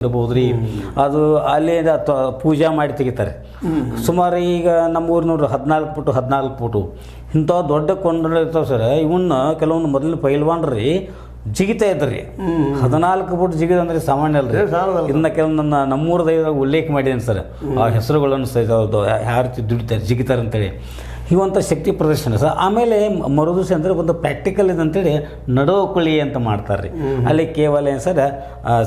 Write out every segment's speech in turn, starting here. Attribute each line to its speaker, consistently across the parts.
Speaker 1: ಇರ್ಬೋದು ರೀ. ಅದು ಅಲ್ಲಿಂದ ಪೂಜೆ ಮಾಡಿ ತೆಗಿತಾರೆ. ಸುಮಾರು ಈಗ ನಮ್ಮ ಊರಿನವ್ರು 14 ಫುಟು ಇಂಥ ದೊಡ್ಡ ಕೊಂಡಗಳು ಇರ್ತಾವೆ ಸರ್. ಇವನ್ನ ಕೆಲವೊಂದು ಮೊದಲು ಪೈಲ್ವಾನ್ರಿ ಜಿಗಿತಾ ಇದ್ರಿ. 14 ಫುಟ್ ಜಿಗಿದ ಅಂದ್ರೆ ಸಾಮಾನ್ಯ ಅಲ್ರಿ. ಇನ್ನು ಕೆಲವೊಂದು ನಮ್ಮೂರ ದೈವದಾಗ ಉಲ್ಲೇಖ ಮಾಡಿದ್ದೇನೆ ಸರ್. ಆ ಹೆಸರುಗಳನ್ನು ಸಹಿತ ಯಾವ ರೀತಿ ದುಡಿತಾರೆ ಜಿಗಿತಾರೆ ಅಂತೇಳಿ ಇವಂಥ ಶಕ್ತಿ ಪ್ರದರ್ಶನ ಸರ್. ಆಮೇಲೆ ಮರುದಿವಸ ಅಂದರೆ ಒಂದು ಪ್ರಾಕ್ಟಿಕಲ್ ಇದಂತೇಳಿ ನಡೋಕುಳಿ ಅಂತ ಮಾಡ್ತಾರೆ ರೀ. ಅಲ್ಲಿ ಕೇವಲ ಏನು ಸರ್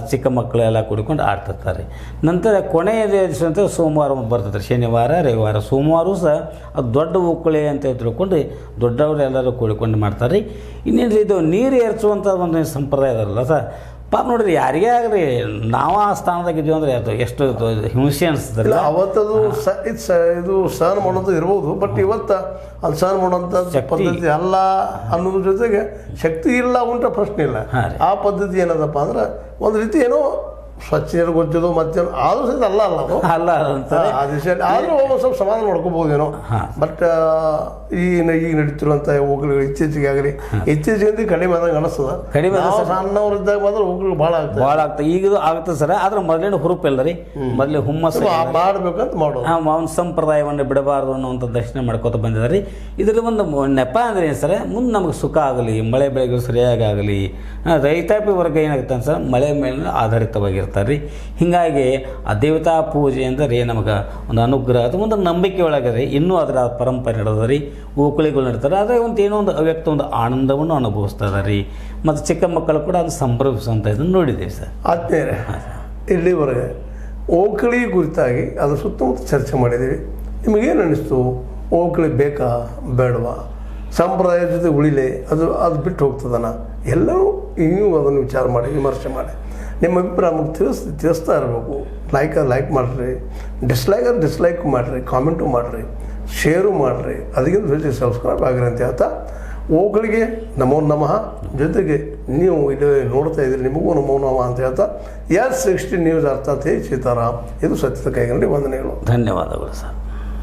Speaker 1: ಚಿಕ್ಕ ಮಕ್ಕಳು ಎಲ್ಲ ಕೂಡಿಕೊಂಡು ಆಡ್ತಿರ್ತಾರೆ. ನಂತರ ಕೊನೆಯ ದಿವಸ ಅಂತ ಸೋಮವಾರ ಬರ್ತದೆ ರೀ. ಶನಿವಾರ ರವಿವಾರ ಸೋಮವಾರ ಸಹ ಅದು ದೊಡ್ಡ ಉಕ್ಕುಳಿ ಅಂತ ತಿಳ್ಕೊಂಡು ದೊಡ್ಡವರು ಎಲ್ಲರೂ ಕೂಡಿಕೊಂಡು ಮಾಡ್ತಾರೆ ರೀ. ಇನ್ನೇನು ಇದು ನೀರು ಏರ್ಸುವಂಥ ಒಂದು ಸಂಪ್ರದಾಯ ಅದಲ್ಲ ಸರ್. ಪಾಪ ನೋಡ್ರಿ ಯಾರಿಗೇ ಆಗಲಿ ನಾವು ಆ ಸ್ಥಾನದಾಗಿದ್ದೀವಿ ಅಂದರೆ ಅದು ಎಷ್ಟು ಹಿಂಸೆ ಅನಿಸ್ತದೆ.
Speaker 2: ಅವತ್ತದು ಇದು ಸಹನ ಮಾಡೋದು ಇರ್ಬೋದು. ಬಟ್ ಇವತ್ತು ಅದು ಸಹನ ಮಾಡೋಂಥ ಪದ್ಧತಿ ಅಲ್ಲ ಅನ್ನೋದ್ರ ಜೊತೆಗೆ ಶಕ್ತಿ ಇಲ್ಲ ಉಂಟ ಪ್ರಶ್ನೆ ಇಲ್ಲ. ಆ ಪದ್ಧತಿ ಏನದಪ್ಪ ಅಂದ್ರೆ ಒಂದು ರೀತಿ ಏನೋ ಸ್ವಚ್ಛ ನೀರು ಗೊತ್ತಿದ್ದು ಮತ್ತೇನು ಆದರೂ ಸಹಿತ ಅಲ್ಲ ಅದು
Speaker 1: ಅಲ್ಲ
Speaker 2: ಆ ದಿವಸ ಆದರೂ ಸ್ವಲ್ಪ ಸಮಾಧಾನ ಮಾಡ್ಕೋಬೋದೇನೋ. ಬಟ್ ಈಗ ನಡೀತಿರುವಂಥ ಹೋಗ್ಲಿ ಇತ್ತೀಚೆಗೆ ಆಗಲಿ ಇತ್ತೀಚೆಗೆ ಕಡಿಮೆ ಆದಂಗೆ ಅನಿಸ್ತದೆ.
Speaker 1: ಕಡಿಮೆ
Speaker 2: ಸಣ್ಣವ್ರಿದ್ದಾಗ ಮಾತ್ರ ಹೋಗ್ಲಿ ಭಾಳ
Speaker 1: ಆಗ್ತದೆ. ಈಗ ಆಗುತ್ತೆ ಸರ್. ಆದ್ರೆ ಮೊದಲಿನ ಹುರುಪು ಇಲ್ಲ ರೀ. ಮೊದಲೇ ಹುಮ್ಮಸ್ಸು
Speaker 2: ಮಾಡ್ಬೇಕಂತ ಮಾಡೋದು.
Speaker 1: ಒಂದು ಸಂಪ್ರದಾಯವನ್ನು ಬಿಡಬಾರ್ದು ಅನ್ನುವಂಥ ದರ್ಶನ ಮಾಡ್ಕೋತ ಬಂದಿದ್ದಾರೆ. ಇದರಲ್ಲಿ ಒಂದು ನೆಪ ಅಂದರೆ ಏನು ಸರ್, ಮುಂದೆ ನಮಗೆ ಸುಖ ಆಗಲಿ, ಮಳೆ ಬೆಳೆಗಳು ಸರಿಯಾಗಿ ಆಗಲಿ. ರೈತಾಪಿ ವರ್ಗ ಏನಾಗುತ್ತೆ ಸರ್, ಮಳೆ ಮೇಲೆ ಆಧಾರಿತವಾಗಿರ್ತಾರೆ ರೀ. ಹೀಗಾಗಿ ಆ ದೇವತಾ ಪೂಜೆ ಅಂದರೆ ನಮಗೆ ಒಂದು ಅನುಗ್ರಹ ಅದು ಒಂದು ನಂಬಿಕೆ ಒಳಗದೆ ಇನ್ನೂ ಅದರ ಪರಂಪರೆ ನಡೆದ ರೀ. ಓಕುಳಿಗಳು ನಡ್ತಾರೆ. ಆದರೆ ಒಂದು ಏನೋ ಒಂದು ಅವ್ಯಕ್ತ ಒಂದು ಆನಂದವನ್ನು ಅನುಭವಿಸ್ತಾ ಇದ್ದಾರೆ ರೀ. ಮತ್ತು ಚಿಕ್ಕ ಮಕ್ಕಳು ಕೂಡ ಅದು ಸಂಭ್ರಮಿಸುವಂಥ ಇದನ್ನು ನೋಡಿದ್ದೀವಿ ಸರ್.
Speaker 2: ಆದ್ಮೇಲೆ ಇಲ್ಲಿವರೆಗೆ ಓಕಳಿ ಕುರಿತಾಗಿ ಅದ್ರ ಸುತ್ತಮುತ್ತ ಚರ್ಚೆ ಮಾಡಿದ್ದೀವಿ. ನಿಮಗೇನು ಅನ್ನಿಸ್ತು? ಓಕಳಿ ಬೇಕಾ ಬೇಡವಾ? ಸಂಪ್ರದಾಯದ ಜೊತೆ ಉಳಿಲೆ ಅದು ಬಿಟ್ಟು ಹೋಗ್ತದನ? ಎಲ್ಲರೂ ನೀವು ಅದನ್ನು ವಿಚಾರ ಮಾಡಿ ವಿಮರ್ಶೆ ಮಾಡಿ ನಿಮ್ಮ ಅಭಿಪ್ರಾಯ ನಮಗೆ ತಿಳಿಸ್ತಾ ಇರಬೇಕು. ಲೈಕ್ ಮಾಡಿರಿ, ಡಿಸ್ಲೈಕ್ ಮಾಡಿರಿ, ಕಾಮೆಂಟು ಮಾಡಿರಿ, ಶೇರು ಮಾಡಿರಿ, ಅದಕ್ಕಿಂತ ಜೊತೆ ಸಬ್ಸ್ಕ್ರೈಬ್ ಆಗಿರಿ ಅಂತ ಹೇಳ್ತಾ ಓಗಳಿಗೆ ನಮೋ ನಮಃ. ಜೊತೆಗೆ ನೀವು ಇದು ನೋಡ್ತಾ ಇದ್ದೀರಿ, ನಿಮಗೂ ನಮೋ ನಮಃ ಅಂತ ಹೇಳ್ತಾ S16 ನ್ಯೂಸ್ ಅರ್ಥಾತ್ ಸೀತಾರಾಮ್. ಇದು ಸತ್ಯದ ಕೈಗಂಡಿ ವಂದನೆಗಳು.
Speaker 1: ಧನ್ಯವಾದಗಳು ಸರ್.